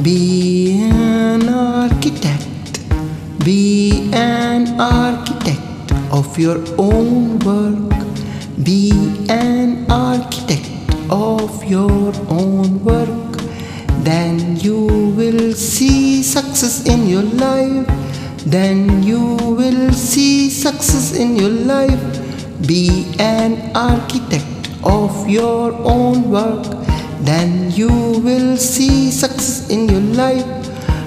Be an architect, be an architect of your own work. Be an architect of your own work. Then you will see success in your life. Then you will see success in your life. Be an architect of your own work. Then you will see success in your life.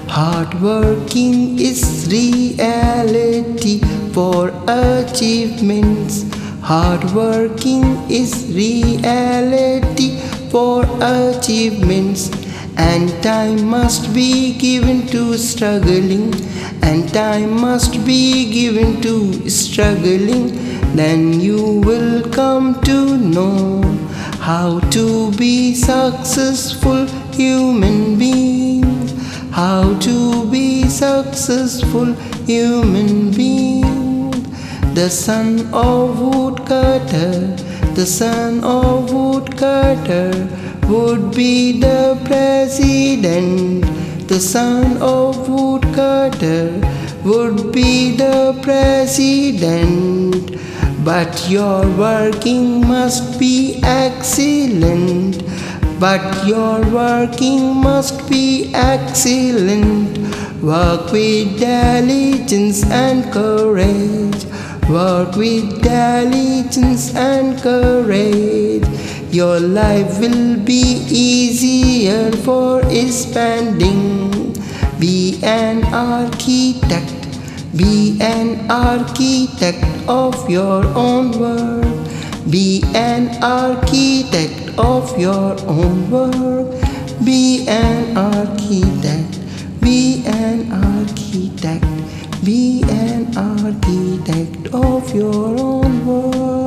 Hard working is reality for achievements. Hard working is reality for achievements. And time must be given to struggling. And time must be given to struggling. Then you will come to know how to be successful human beings. How to be successful human beings. The son of woodcutter, the son of woodcutter would be the president. The son of woodcutter would be the president. But your working must be excellent. But your working must be excellent. Work with diligence and courage. Work with diligence and courage. Your life will be easier for spending. Be an architect. Be an architect of your own work. Be an architect of your own work. Be an architect. Be an architect. Be an architect of your own work.